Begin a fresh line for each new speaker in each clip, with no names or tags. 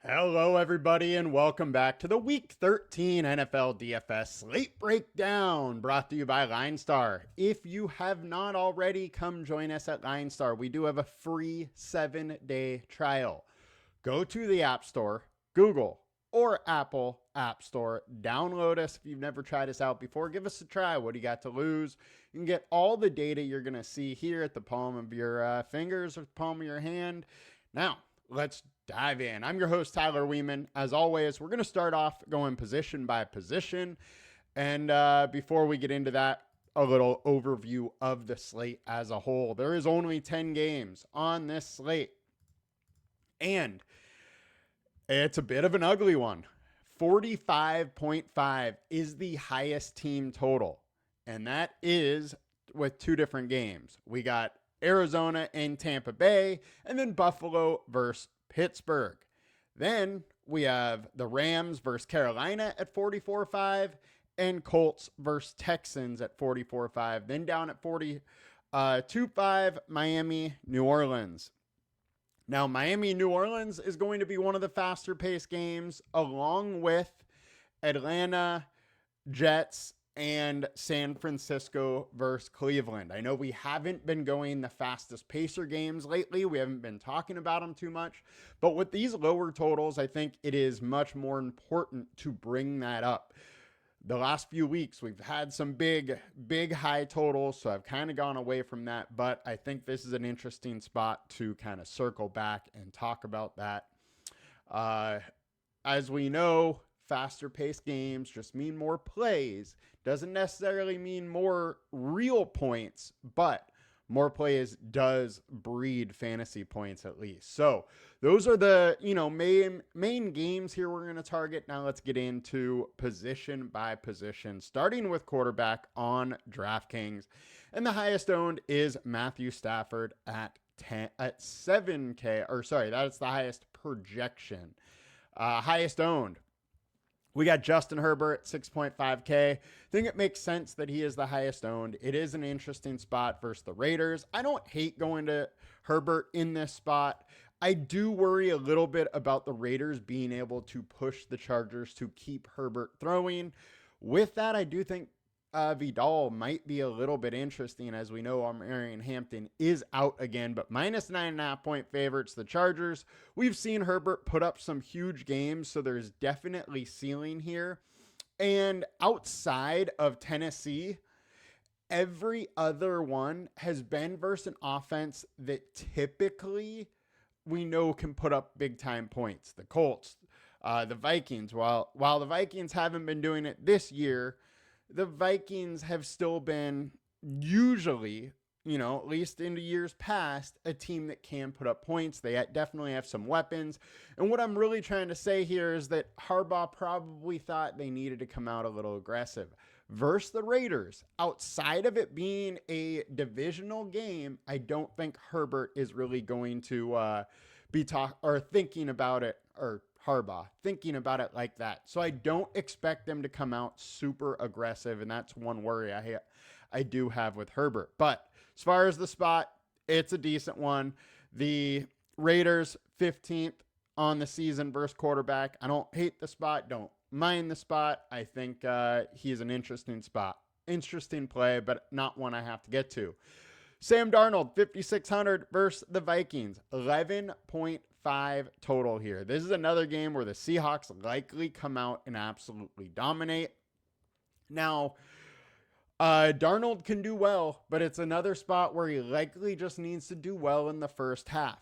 Hello, everybody, and welcome back to the Week 13 NFL DFS Slate Breakdown, brought to you by LineStar. If you have not already, come join us at LineStar. We do have a free 7-day trial. Go to the App Store, Google or Apple App Store. Download us if you've never tried us out before. Give us a try. What do you got to lose? You can get all the data you're going to see here at the palm of your fingers or the palm of your hand. Now, let's dive in. I'm your host, Tyler Weeman. As always, we're going to start off going position by position. And before we get into that, a little overview of the slate as a whole. There is only 10 games on this slate. And it's a bit of an ugly one. 45.5 is the highest team total. And that is with two different games. We got Arizona and Tampa Bay, and then Buffalo versus Pittsburgh. Then we have the Rams versus Carolina at 44.5 and Colts versus Texans at 44.5. Then down at 42.5, Miami, New Orleans. Now, Miami, New Orleans is going to be one of the faster paced games, along with Atlanta, Jets, and San Francisco versus Cleveland. I know we haven't been going the fastest pacer games lately. We haven't been talking about them too much. But with these lower totals, I think it is much more important to bring that up. The last few weeks, we've had some big high totals, so I've kind of gone away from that. But I think this is an interesting spot to kind of circle back and talk about that. As we know, faster paced games just mean more plays. Doesn't necessarily mean more real points, but more plays does breed fantasy points at least. So those are the main games here we're going to target. Now let's get into position by position, starting with quarterback on DraftKings. And the highest owned is Matthew Stafford at 7K, or sorry, that's the highest projection. Highest owned, we got Justin Herbert at 6.5K. I think it makes sense that he is the highest owned. It is an interesting spot versus the Raiders. I don't hate going to Herbert in this spot. I do worry a little bit about the Raiders being able to push the Chargers to keep Herbert throwing. With that, I do think Vidal might be a little bit interesting. As we know, Marion Hampton is out again, but minus 9.5 point favorites, the Chargers. We've seen Herbert put up some huge games, so there's definitely ceiling here. And outside of Tennessee, every other one has been versus an offense that typically we know can put up big time points. The Colts, the Vikings, while the Vikings haven't been doing it this year, the Vikings have still been usually, at least into years past, a team that can put up points. They definitely have some weapons. And what I'm really trying to say here is that Harbaugh probably thought they needed to come out a little aggressive. Versus the Raiders, outside of it being a divisional game, I don't think Herbert is really going to be thinking about it, or Harbaugh thinking about it like that. So I don't expect them to come out super aggressive, and that's one worry I do have with Herbert. But as far as the spot, it's a decent one. The Raiders 15th on the season versus quarterback. I don't hate the spot, don't mind the spot. I think he's an interesting play, but not one I have to get to. Sam Darnold, 5,600 versus the Vikings, 11.5 total here. This is another game where the Seahawks likely come out and absolutely dominate. Now, Darnold can do well, but it's another spot where he likely just needs to do well in the first half.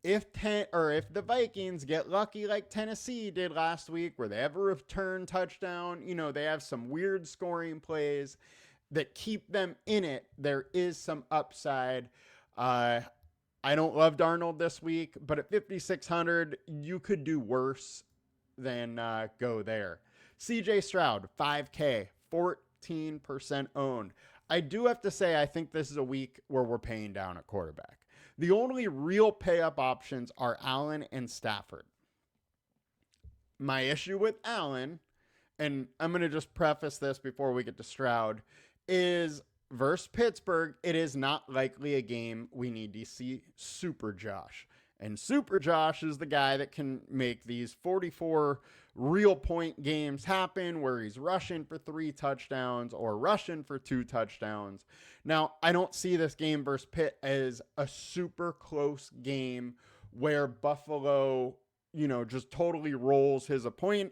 If the Vikings get lucky like Tennessee did last week, where they have a return touchdown, they have some weird scoring plays that keep them in it, there is some upside. I don't love Darnold this week, but at 5,600, you could do worse than go there. CJ Stroud, 5K, 14% owned. I do have to say, I think this is a week where we're paying down at quarterback. The only real pay-up options are Allen and Stafford. My issue with Allen, and I'm going to just preface this before we get to Stroud, is versus Pittsburgh, it is not likely a game we need to see Super Josh. And Super Josh is the guy that can make these 44 real point games happen where he's rushing for 3 touchdowns or rushing for 2 touchdowns. Now, I don't see this game versus Pitt as a super close game where Buffalo, just totally rolls his opponent.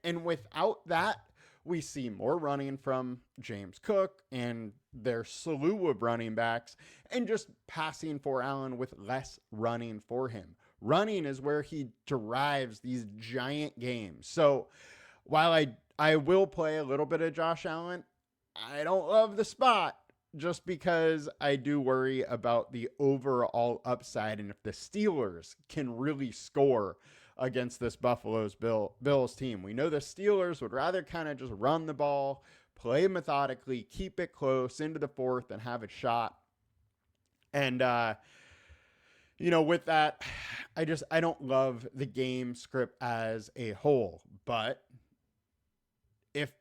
And without that, we see more running from James Cook and their slew of running backs and just passing for Allen with less running for him. Running is where he derives these giant games. So while I will play a little bit of Josh Allen, I don't love the spot just because I do worry about the overall upside and if the Steelers can really score against this Bills team. We know the Steelers would rather kind of just run the ball, play methodically, keep it close into the fourth and have a shot. And, with that, I don't love the game script as a whole, but if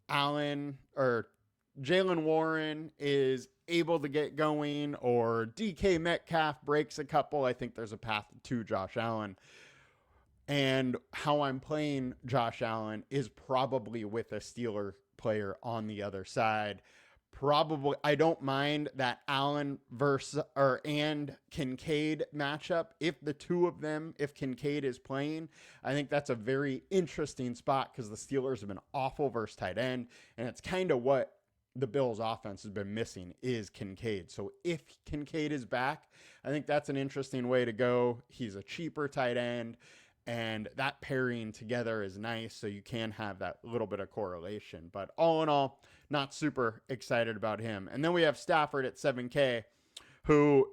Allen or Jaylen Warren is able to get going or DK Metcalf breaks a couple, I think there's a path to Josh Allen. And how I'm playing Josh Allen is probably with a Steeler player on the other side. Probably, I don't mind that Allen and Kincaid matchup. If the two of them, if Kincaid is playing, I think that's a very interesting spot because the Steelers have been awful versus tight end. And it's kind of what the Bills offense has been missing is Kincaid. So if Kincaid is back, I think that's an interesting way to go. He's a cheaper tight end. And that pairing together is nice, so you can have that little bit of correlation. But all in all, not super excited about him. And then we have Stafford at 7K, who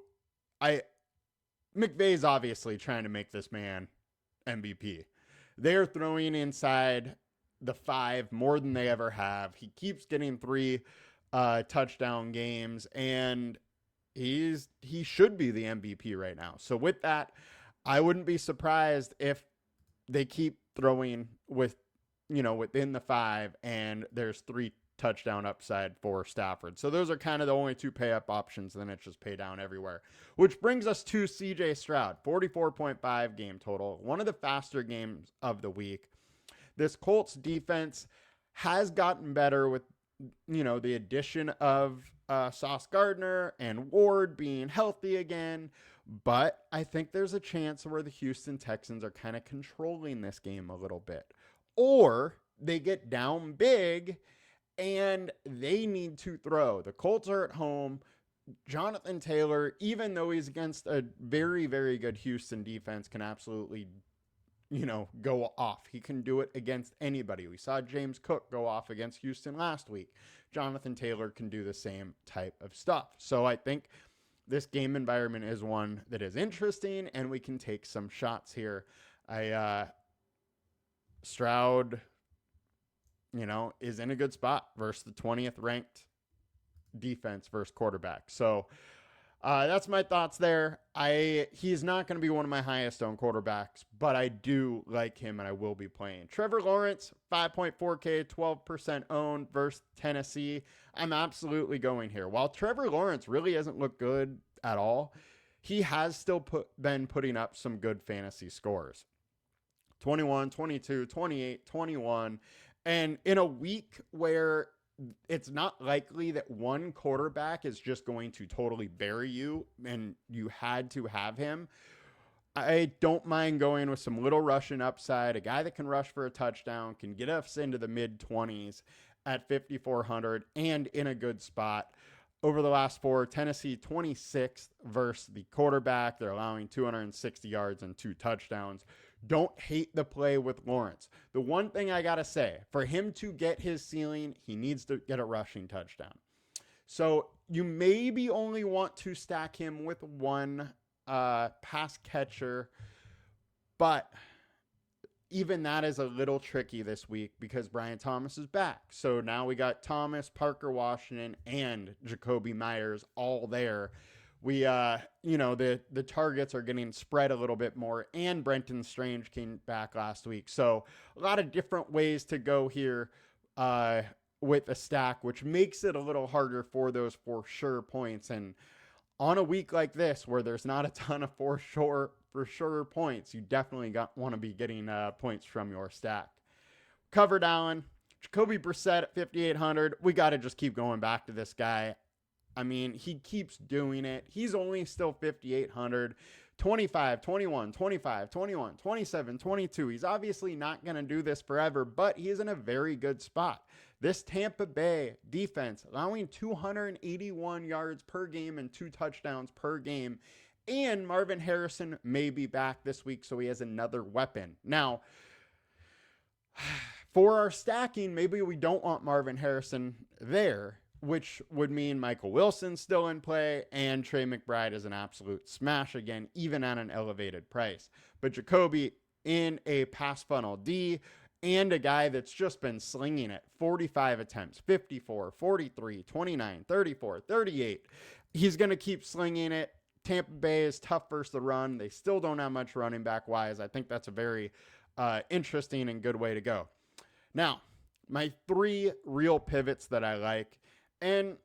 McVay's obviously trying to make this man MVP. They're throwing inside the 5 more than they ever have. He keeps getting 3 touchdown games, and he should be the MVP right now. So with that, I wouldn't be surprised if they keep throwing within the 5 and there's 3 touchdown upside for Stafford. So those are kind of the only 2 pay up options. Then it's just pay down everywhere, which brings us to CJ Stroud, 44.5 game total. One of the faster games of the week. This Colts defense has gotten better with, the addition of Sauce Gardner and Ward being healthy again. But I think there's a chance where the Houston Texans are kind of controlling this game a little bit. Or they get down big and they need to throw. The Colts are at home. Jonathan Taylor, even though he's against a very, very good Houston defense, can absolutely, go off. He can do it against anybody. We saw James Cook go off against Houston last week. Jonathan Taylor can do the same type of stuff. So I think this game environment is one that is interesting, and we can take some shots here. Stroud, is in a good spot versus the 20th ranked defense versus quarterback. So that's my thoughts there. He's not going to be one of my highest owned quarterbacks, but I do like him and I will be playing. Trevor Lawrence, 5.4K, 12% owned versus Tennessee. I'm absolutely going here. While Trevor Lawrence really hasn't looked good at all, he has still been putting up some good fantasy scores. 21, 22, 28, 21. And in a week where it's not likely that one quarterback is just going to totally bury you and you had to have him, I don't mind going with some little rushing upside, a guy that can rush for a touchdown, can get us into the mid-20s at 5,400 and in a good spot. Over the last 4, Tennessee 26th versus the quarterback. They're allowing 260 yards and 2 touchdowns. Don't hate the play with Lawrence. The one thing I got to say, for him to get his ceiling, he needs to get a rushing touchdown. So you maybe only want to stack him with one pass catcher, but even that is a little tricky this week because Brian Thomas is back. So now we got Thomas, Parker Washington, and Jacoby Myers all there. We, the targets are getting spread a little bit more, and Brenton Strange came back last week. So a lot of different ways to go here with a stack, which makes it a little harder for those for sure points. And on a week like this, where there's not a ton of for for sure points, you definitely want to be getting points from your stack. Covered Allen, Jacoby Brissett at 5,800. We got to just keep going back to this guy. I mean, he keeps doing it. He's only still 5,800. 25, 21, 25, 21, 27, 22. He's obviously not going to do this forever, but he's in a very good spot. This Tampa Bay defense allowing 281 yards per game and 2 touchdowns per game. And Marvin Harrison may be back this week, so he has another weapon. Now, for our stacking, maybe we don't want Marvin Harrison there, which would mean Michael Wilson's still in play and Trey McBride is an absolute smash again, even at an elevated price. But Jacoby in a pass funnel D and a guy that's just been slinging it. 45 attempts, 54, 43, 29, 34, 38. He's going to keep slinging it. Tampa Bay is tough versus the run. They still don't have much running back wise. I think that's a very interesting and good way to go. Now, my 3 real pivots that I like. And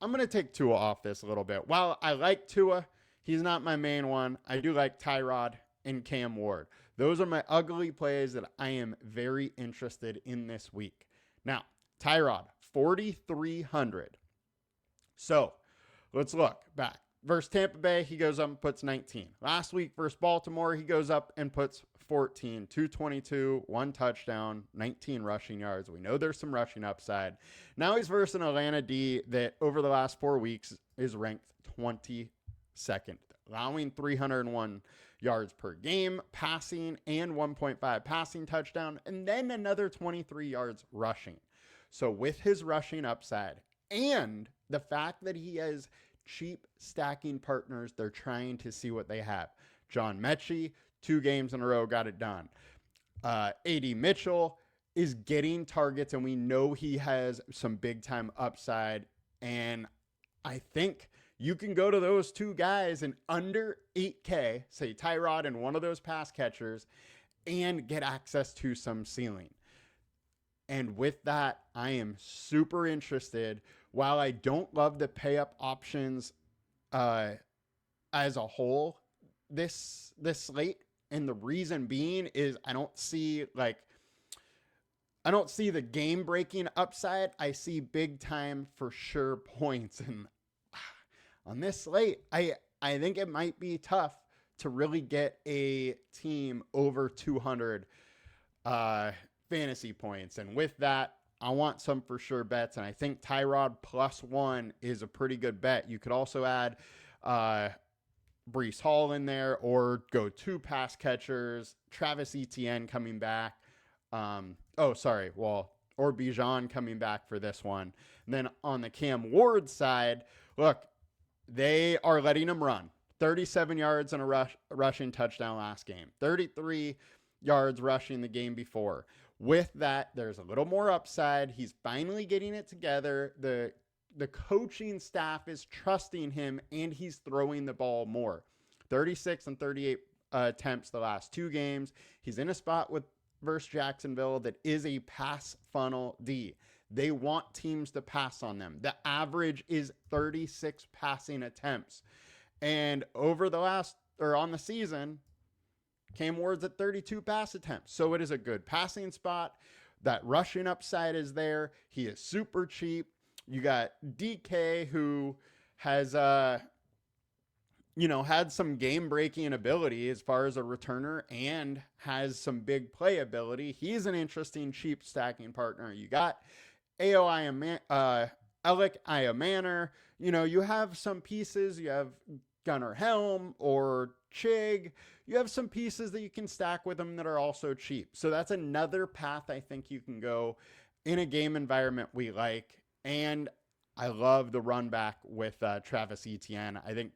I'm going to take Tua off this a little bit. While I like Tua, he's not my main one. I do like Tyrod and Cam Ward. Those are my ugly plays that I am very interested in this week. Now, Tyrod, 4,300. So let's look back. Versus Tampa Bay, he goes up and puts 19. Last week versus Baltimore, he goes up and puts 14, 222, 1 touchdown, 19 rushing yards. We know there's some rushing upside. Now he's versus an Atlanta D that over the last 4 weeks is ranked 22nd, allowing 301 yards per game, passing, and 1.5 passing touchdown, and then another 23 yards rushing. So with his rushing upside and the fact that he has cheap stacking partners, they're trying to see what they have. John Mechie, 2 games in a row, got it done. A.D. Mitchell is getting targets, and we know he has some big-time upside. And I think you can go to those 2 guys in under 8K, say Tyrod and one of those pass catchers, and get access to some ceiling. And with that, I am super interested. While I don't love the pay-up options as a whole this slate, and the reason being is I don't see the game-breaking upside. I see big-time for sure points. And on this slate, I think it might be tough to really get a team over 200 fantasy points. And with that, I want some for sure bets, and I think Tyrod +1 is a pretty good bet. You could also add Breece Hall in there, or go 2 pass catchers, Travis Etienne coming back. Or Bijan coming back for this one. And then on the Cam Ward side, look, they are letting him run. 37 yards and a rushing touchdown last game. 33 yards rushing the game before. With that, there's a little more upside. He's finally getting it together. The coaching staff is trusting him, and he's throwing the ball more. 36 and 38 attempts the last 2 games. He's in a spot versus Jacksonville that is a pass funnel D. They want teams to pass on them. The average is 36 passing attempts. And on the season, Cam Ward's at 32 pass attempts. So it is a good passing spot. That rushing upside is there. He is super cheap. You got DK, who has, had some game-breaking ability as far as a returner and has some big play ability. He's an interesting, cheap stacking partner. You got Alec Iomanner. You have some pieces. You have Gunnar Helm or Chig. You have some pieces that you can stack with them that are also cheap. So that's another path I think you can go in a game environment we like. And I love the run back with Travis Etienne. I think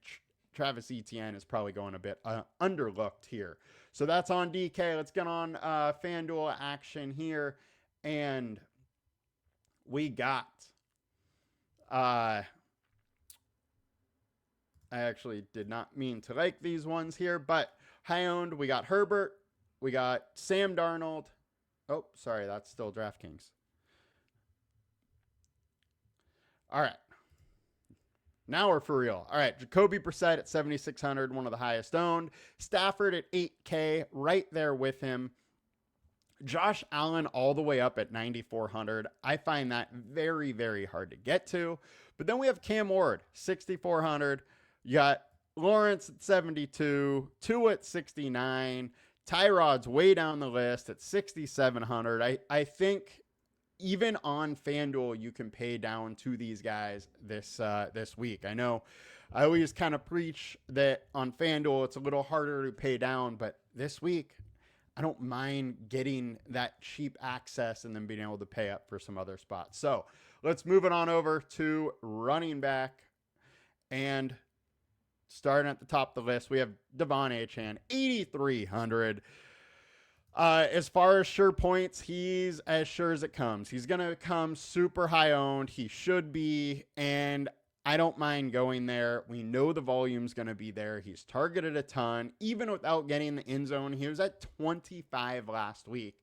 Travis Etienne is probably going a bit underlooked here. So that's on DK. Let's get on FanDuel action here. And we got... I actually did not mean to like these ones here, but high owned, we got Herbert, we got Sam Darnold. Oh, sorry, that's still DraftKings. All right. Now we're for real. All right, Jacoby Brissett at 7,600, one of the highest owned. Stafford at 8K, right there with him. Josh Allen all the way up at 9,400. I find that very, very hard to get to. But then we have Cam Ward, 6,400. You got Lawrence at 72, Tua at 69. Tyrod's way down the list at 6,700. I think even on FanDuel, you can pay down to these guys this week. I know I always kind of preach that on FanDuel, it's a little harder to pay down, but this week, I don't mind getting that cheap access and then being able to pay up for some other spots. So let's move it on over to running back. And starting at the top of the list, we have Devon Achane, 8,300. As far as sure points, he's as sure as it comes. He's going to come super high owned. He should be. And I don't mind going there. We know the volume's going to be there. He's targeted a ton. Even without getting the end zone, he was at 25 last week.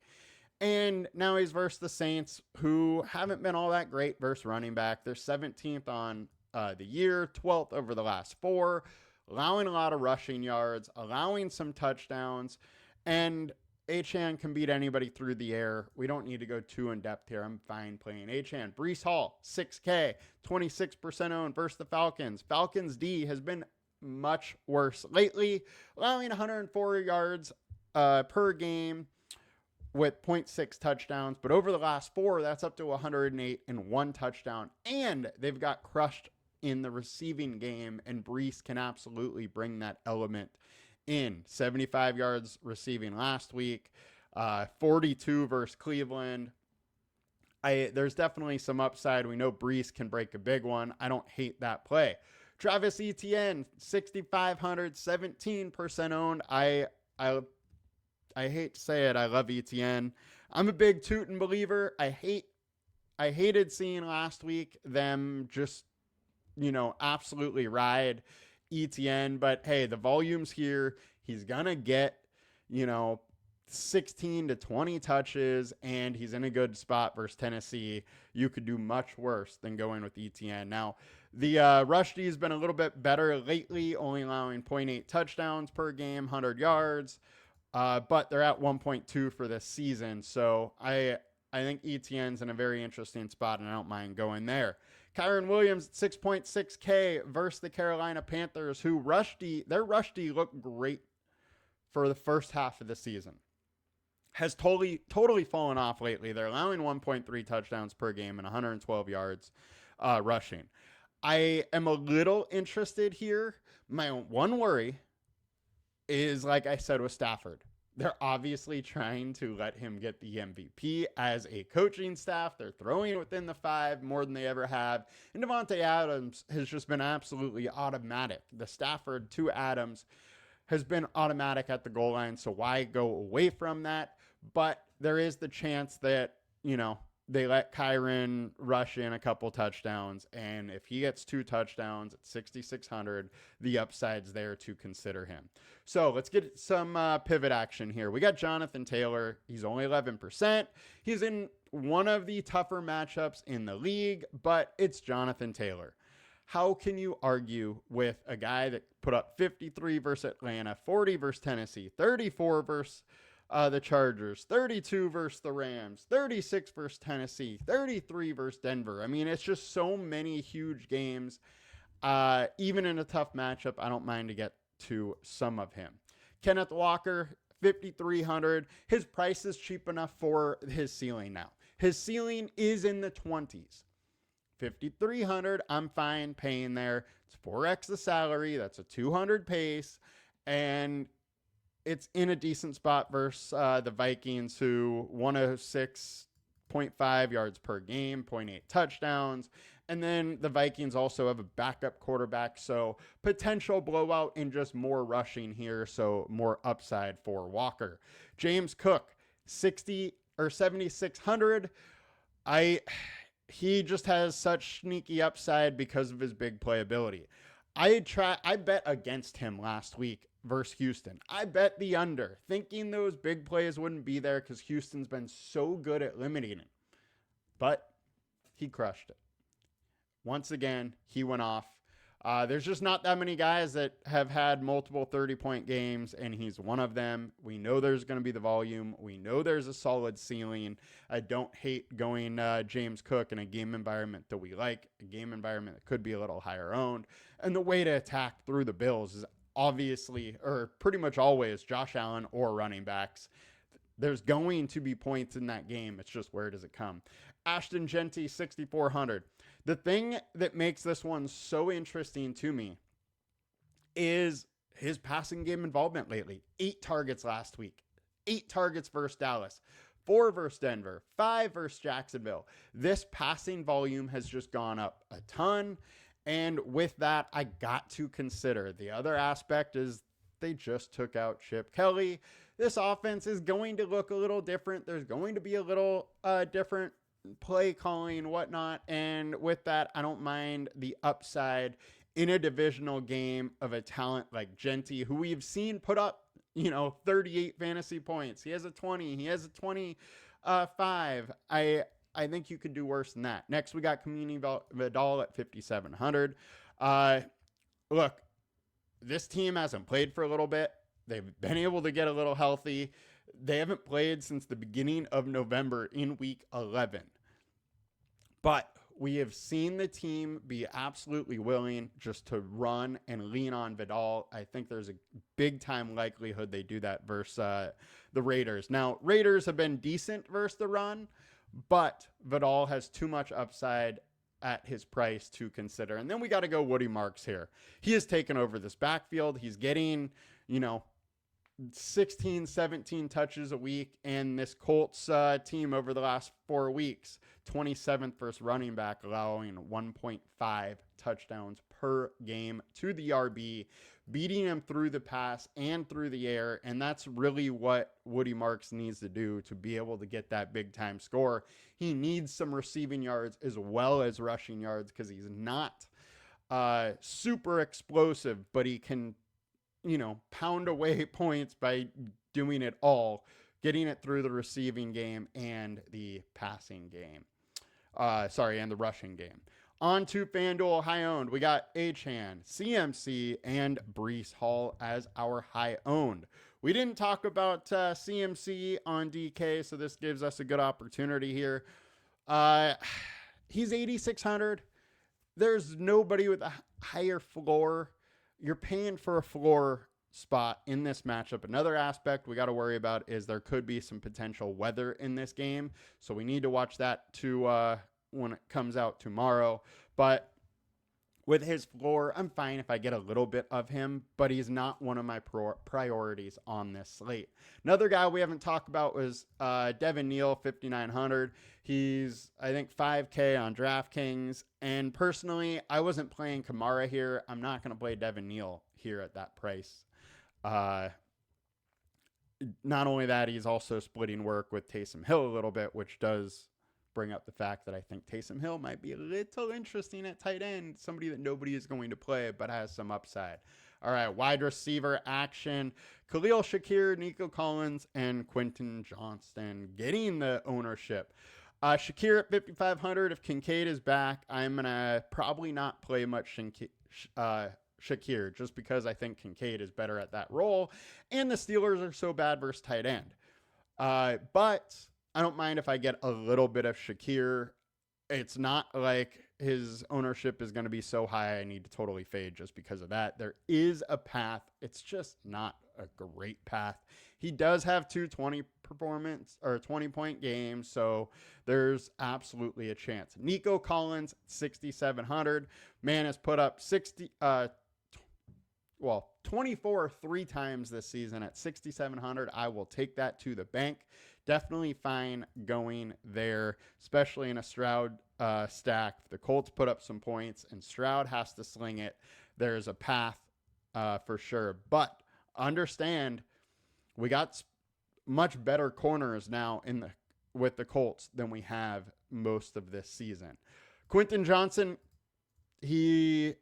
And now he's versus the Saints, who haven't been all that great versus running back. They're 17th on the year, 12th over the last 4, allowing a lot of rushing yards, allowing some touchdowns. And Achane can beat anybody through the air. We don't need to go too in-depth here. I'm fine playing Achane. Breece Hall, 6K, 26% owned versus the Falcons. Falcons D has been much worse lately, allowing 104 yards per game with 0.6 touchdowns. But over the last 4, that's up to 108 and 1 touchdown. And they've got crushed in the receiving game, and Breece can absolutely bring that element in. 75 yards receiving last week, 42 versus Cleveland. There's definitely some upside. We know Breece can break a big one. I don't hate that play. Travis Etienne, 6,500, 17% owned. I hate to say it, I love Etienne. I'm a big Tootin believer. I hated seeing last week them just, absolutely ride Etienne, but hey, the volume's here. He's gonna get 16 to 20 touches, and he's in a good spot versus Tennessee. You could do much worse than going with Etienne. Now, the rush D has been a little bit better lately, only allowing 0.8 touchdowns per game, 100 yards, but they're at 1.2 for this season. So I think Etienne's in a very interesting spot, and I don't mind going there. Kyron Williams, 6.6K versus the Carolina Panthers, who their rush D looked great for the first half of the season. Has totally fallen off lately. They're allowing 1.3 touchdowns per game and 112 yards rushing. I am a little interested here. My one worry is, like I said with Stafford, they're obviously trying to let him get the MVP as a coaching staff. They're throwing within the 5 more than they ever have. And Devontae Adams has just been absolutely automatic. The Stafford to Adams has been automatic at the goal line, so why go away from that? But there is the chance that, they let Kyron rush in a couple touchdowns, and if he gets 2 touchdowns at 6,600, the upside's there to consider him. So let's get some pivot action here. We got Jonathan Taylor. He's only 11%. He's in one of the tougher matchups in the league, but it's Jonathan Taylor. How can you argue with a guy that put up 53 versus Atlanta, 40 versus Tennessee, 34 versus the Chargers, 32 versus the Rams, 36 versus Tennessee, 33 versus Denver? I mean, it's just so many huge games. Even in a tough matchup, I don't mind to get to some of him. Kenneth Walker, 5,300. His price is cheap enough for his ceiling now. His ceiling is in the 20s. 5,300, I'm fine paying there. It's 4x the salary. That's a 200 pace. And it's in a decent spot versus the Vikings, who 106.5 yards per game, 0.8 touchdowns. And then the Vikings also have a backup quarterback, so potential blowout and just more rushing here, so more upside for Walker. James Cook, 7,600. He just has such sneaky upside because of his big playability. I bet against him last week versus Houston. I bet the under, thinking those big plays wouldn't be there because Houston's been so good at limiting it. But he crushed it. Once again, he went off. There's just not that many guys that have had multiple 30-point games, and he's one of them. We know there's going to be the volume. We know there's a solid ceiling. I don't hate going James Cook in a game environment that we like, a game environment that could be a little higher owned. And the way to attack through the Bills is obviously, or pretty much always, Josh Allen or running backs. There's going to be points in that game. It's just, where does it come? Ashton Genty, 6,400. The thing that makes this one so interesting to me is his passing game involvement lately. 8 targets last week. 8 targets versus Dallas. 4 versus Denver. 5 versus Jacksonville. This passing volume has just gone up a ton. And with that, I got to consider the other aspect is they just took out Chip Kelly. This offense is going to look a little different. There's going to be a little different play calling, whatnot. And with that, I don't mind the upside in a divisional game of a talent like Genty, who we've seen put up, 38 fantasy points. He has a 20. He has a 25. I think you could do worse than that. Next, we got Community Vidal at 5,700. Look, this team hasn't played for a little bit. They've been able to get a little healthy. They haven't played since the beginning of November in week 11. But we have seen the team be absolutely willing just to run and lean on Vidal. I think there's a big time likelihood they do that versus the Raiders. Now, Raiders have been decent versus the run, but Vidal has too much upside at his price to consider. And then we got to go Woody Marks here. He has taken over this backfield. He's getting, 16, 17 touches a week. And this Colts team over the last 4 weeks, 27th versus running back, allowing 1.5 touchdowns per game to the RB, beating him through the pass and through the air. And that's really what Woody Marks needs to do to be able to get that big time score. He needs some receiving yards as well as rushing yards because he's not super explosive, but he can, pound away points by doing it all, getting it through the receiving game and the passing game. And the rushing game. On to FanDuel high owned. We got Achane, CMC, and Breece Hall as our high owned. We didn't talk about CMC on DK, so this gives us a good opportunity here. He's 8,600. There's nobody with a higher floor. You're paying for a floor spot in this matchup. Another aspect we got to worry about is there could be some potential weather in this game. So we need to watch that too when it comes out tomorrow. But with his floor, I'm fine if I get a little bit of him, but he's not one of my priorities on this slate. Another guy we haven't talked about was Devin Neal, 5,900. He's, I think, 5K on DraftKings. And personally, I wasn't playing Kamara here. I'm not going to play Devin Neal here at that price. Not only that, he's also splitting work with Taysom Hill a little bit, which does bring up the fact that I think Taysom Hill might be a little interesting at tight end, somebody that nobody is going to play but has some upside. All right, wide receiver action. Khalil Shakir, Nico Collins, and Quentin Johnston getting the ownership. Shakir at 5,500. If Kincaid is back, I'm going to probably not play much Shakir just because I think Kincaid is better at that role. And the Steelers are so bad versus tight end. But I don't mind if I get a little bit of Shakir. It's not like his ownership is going to be so high I need to totally fade just because of that. There is a path. It's just not a great path. He does have 20-point games, so there's absolutely a chance. Nico Collins, 6,700. Man has put up 24 3 times this season at 6,700. I will take that to the bank. Definitely fine going there, especially in a Stroud stack. If the Colts put up some points and Stroud has to sling it, there's a path for sure. But understand, we got much better corners now with the Colts than we have most of this season. Quentin Johnson, he's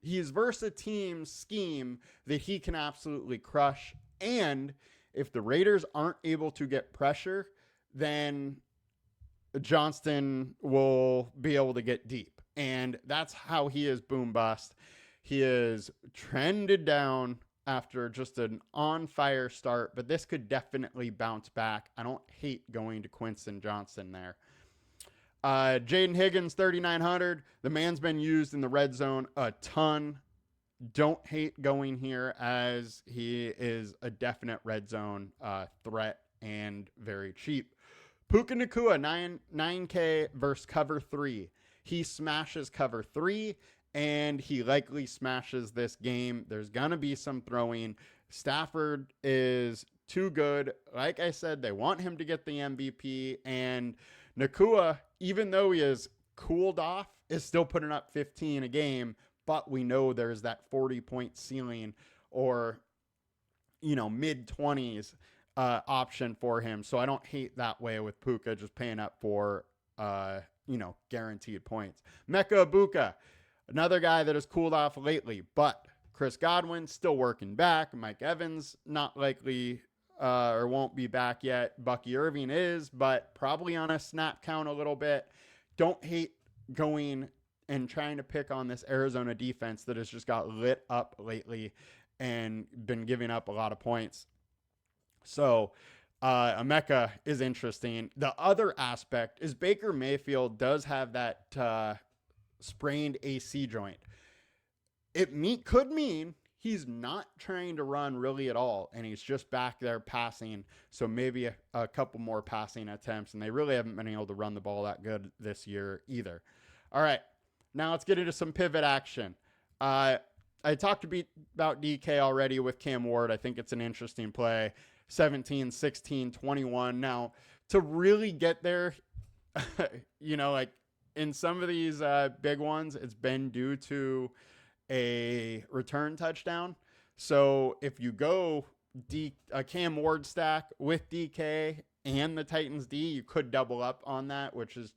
versus a team scheme that he can absolutely crush. And if the Raiders aren't able to get pressure, then Johnston will be able to get deep. And that's how he is boom bust. He is trended down after just an on-fire start, but this could definitely bounce back. I don't hate going to Quinton Johnson there. Jaden Higgins, 3,900. The man's been used in the red zone a ton. Don't hate going here as he is a definite red zone threat and very cheap. Puka Nacua, 9K versus cover 3. He smashes cover 3, and he likely smashes this game. There's going to be some throwing. Stafford is too good. Like I said, they want him to get the MVP, and Nacua, even though he is cooled off, is still putting up 15 a game, but we know there's that 40-point ceiling or, mid-20s option for him. So I don't hate that way with Puka just paying up for, guaranteed points. Mecca Ibuka, another guy that has cooled off lately, but Chris Godwin still working back. Mike Evans not likely or won't be back yet. Bucky Irving is, but probably on a snap count a little bit. Don't hate going and trying to pick on this Arizona defense that has just got lit up lately and been giving up a lot of points. So Emeka is interesting. The other aspect is Baker Mayfield does have that sprained AC joint. It could mean he's not trying to run really at all, and he's just back there passing. So maybe a couple more passing attempts, and they really haven't been able to run the ball that good this year either. All right, now let's get into some pivot action. I talked about DK already with Cam Ward. I think it's an interesting play. 17, 16, 21. Now, to really get there, like in some of these big ones, it's been due to a return touchdown. So if you go a Cam Ward stack with DK and the Titans D, you could double up on that, which is,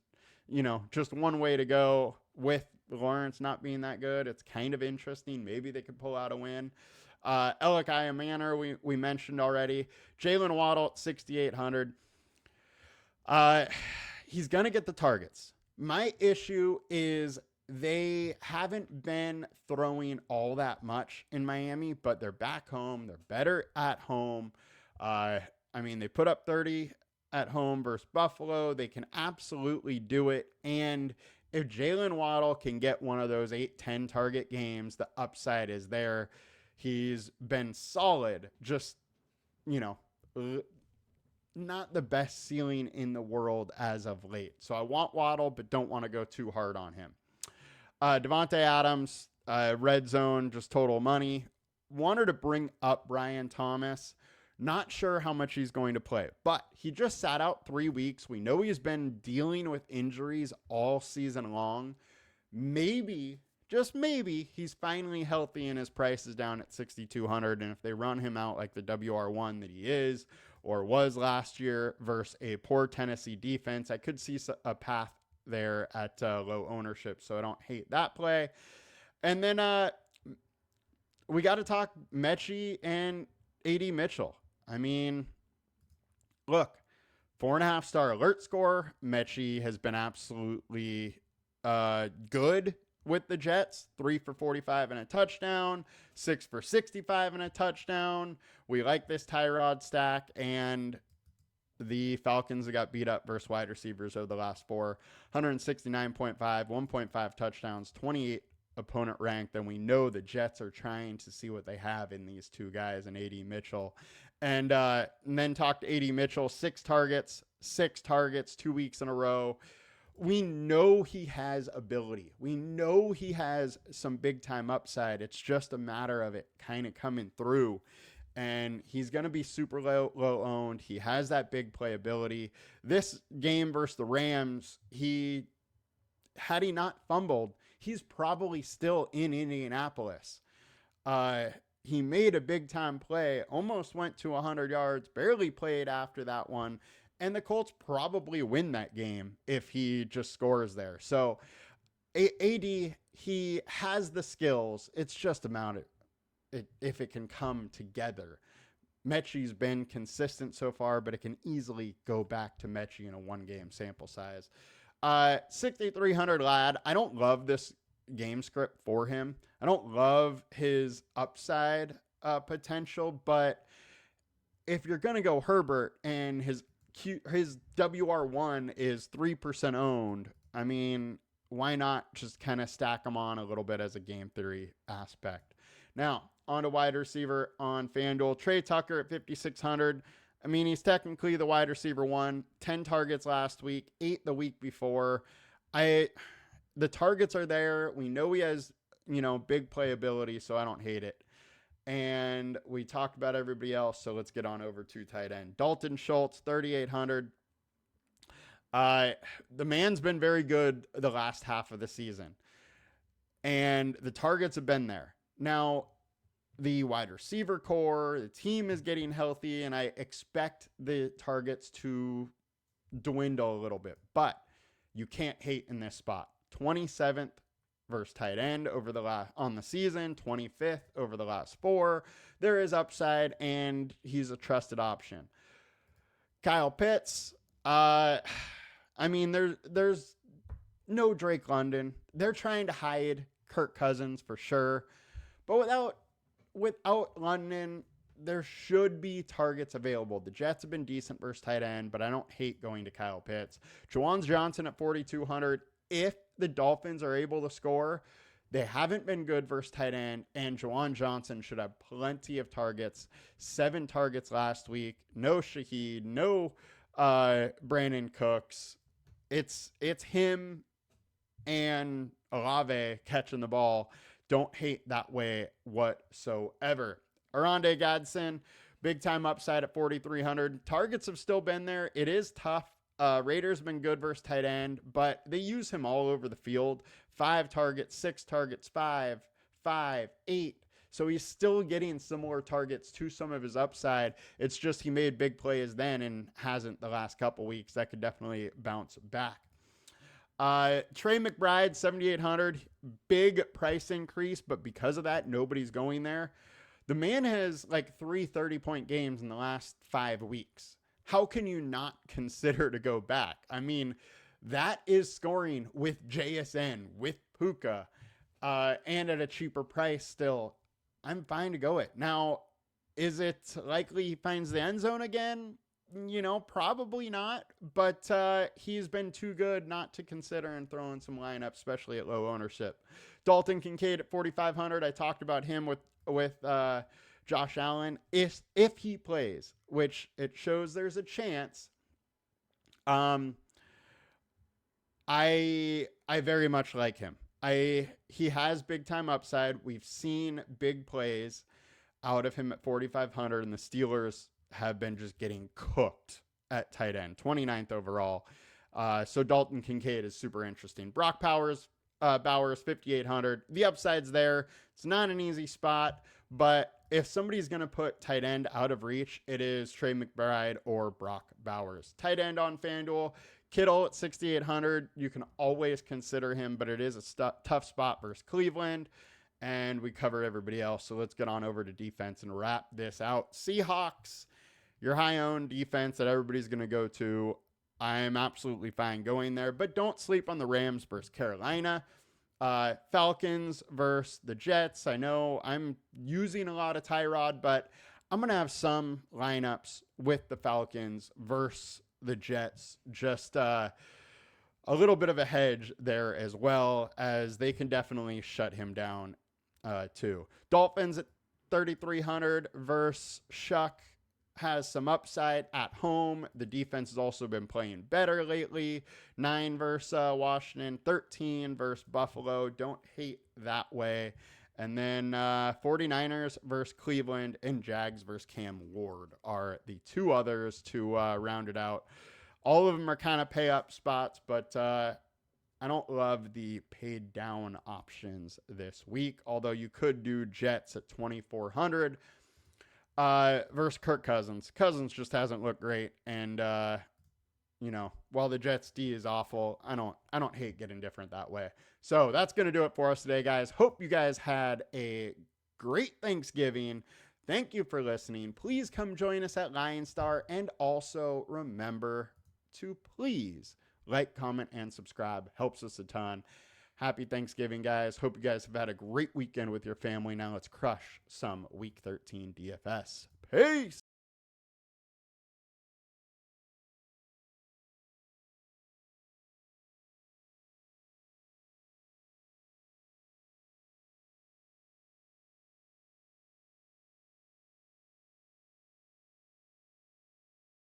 just one way to go. With Lawrence not being that good, it's kind of interesting. Maybe they could pull out a win. Elikai Manor, we mentioned already. Jalen Waddle at 6,800. He's going to get the targets. My issue is they haven't been throwing all that much in Miami, but they're back home. They're better at home. They put up 30 at home versus Buffalo. They can absolutely do it. And if Jalen Waddle can get one of those 8-10 target games, the upside is there. He's been solid, just, not the best ceiling in the world as of late. So I want Waddle, but don't want to go too hard on him. Devontae Adams, red zone, just total money. Wanted to bring up Brian Thomas. Not sure how much he's going to play, but he just sat out 3 weeks. We know he's been dealing with injuries all season long. Maybe, just maybe, he's finally healthy and his price is down at 6,200. And if they run him out like the WR1 that he is or was last year versus a poor Tennessee defense, I could see a path there at low ownership. So I don't hate that play. And then we got to talk Mechie and AD Mitchell. Look, 4.5-star alert score. Mechie has been absolutely good with the Jets. 3 for 45 and a touchdown, 6 for 65 and a touchdown. We like this Tyrod stack, and the Falcons that got beat up versus wide receivers over the last 4. 169.5, 1.5 touchdowns, 28 opponent ranked. And we know the Jets are trying to see what they have in these two guys and AD Mitchell. And then talk to AD Mitchell, 6 targets, 2 weeks in a row. We know he has ability. We know he has some big time upside. It's just a matter of it kind of coming through. And he's going to be super low owned. He has that big playability. This game versus the Rams, had he not fumbled, he's probably still in Indianapolis. He made a big time play, almost went to 100 yards, barely played after that one. And the Colts probably win that game if he just scores there. So AD, he has the skills. It's just about if it can come together. Mechie's been consistent so far, but it can easily go back to Mechie in a 1-game sample size. 6,300 lad. I don't love this game script for him. I don't love his upside potential, but if you're going to go Herbert and his WR1 is 3% owned, I mean, why not just kind of stack them on a little bit as a game theory aspect? Now, on to wide receiver on FanDuel. Trey Tucker at 5,600. I mean, he's technically the wide receiver one. 10 targets last week, 8 the week before. The targets are there. We know he has, big playability, so I don't hate it. And we talked about everybody else, so let's get on over to tight end. Dalton Schultz, 3,800. The man's been very good the last half of the season, and the targets have been there. Now, the wide receiver core, the team is getting healthy, and I expect the targets to dwindle a little bit, but you can't hate in this spot. 27th versus tight end on the season, 25th over the last 4. There is upside, and he's a trusted option. Kyle Pitts, there's no Drake London. They're trying to hide Kirk Cousins for sure, but without London, there should be targets available. The Jets have been decent versus tight end, but I don't hate going to Kyle Pitts. Juwan Johnson at 4,200. If the Dolphins are able to score, they haven't been good versus tight end, and Juwan Johnson should have plenty of targets. 7 targets last week. No Shaheed, no Brandon Cooks. It's him and Olave catching the ball. Don't hate that way whatsoever. Arondé Gadsden, big time upside at 4,300. Targets have still been there. It is tough. Raiders been good versus tight end, but they use him all over the field. 5 targets, 6 targets, 5, 8. So he's still getting similar targets to some of his upside. It's just he made big plays then and hasn't the last couple weeks. That could definitely bounce back. Trey McBride, 7,800. Big price increase, but because of that, nobody's going there. The man has like 3 30-point games in the last 5 weeks. How can you not consider to go back? I mean, that is scoring with JSN, with Puka, and at a cheaper price still. I'm fine to go it. Now, is it likely he finds the end zone again? Probably not, but he's been too good not to consider and throw in some lineups, especially at low ownership. Dalton Kincaid at 4,500. I talked about him with Josh Allen. If he plays, which it shows there's a chance, I very much like him. He has big time upside. We've seen big plays out of him at 4,500, and the Steelers have been just getting cooked at tight end, 29th overall. So Dalton Kincaid is super interesting. Brock Bowers, 5,800. The upside's there. It's not an easy spot, but if somebody's going to put tight end out of reach, it is Trey McBride or Brock Bowers. Tight end on FanDuel, Kittle at 6,800. You can always consider him, but it is a tough spot versus Cleveland. And we covered everybody else. So let's get on over to defense and wrap this out. Seahawks, your high-owned defense that everybody's going to go to. I am absolutely fine going there, but don't sleep on the Rams versus Carolina. Falcons versus the Jets. I know I'm using a lot of Tyrod, but I'm going to have some lineups with the Falcons versus the Jets. Just a little bit of a hedge there as well, as they can definitely shut him down too. Dolphins at 3,300 versus Shuck. Has some upside at home. The defense has also been playing better lately. 9 versus Washington, 13 versus Buffalo. Don't hate that way. And then 49ers versus Cleveland and Jags versus Cam Ward are the 2 others to round it out. All of them are kind of pay up spots, but I don't love the paid down options this week. Although you could do Jets at 2,400. Versus Kirk Cousins. Cousins just hasn't looked great, and while the Jets D is awful, I don't hate getting different that way. So that's gonna do it for us today, guys. Hope you guys had a great Thanksgiving. Thank you for listening. Please come join us at LineStar, and also remember to please Like, comment, and subscribe. Helps us a ton. Happy Thanksgiving, guys. Hope you guys have had a great weekend with your family. Now let's crush some Week 13 DFS. Peace!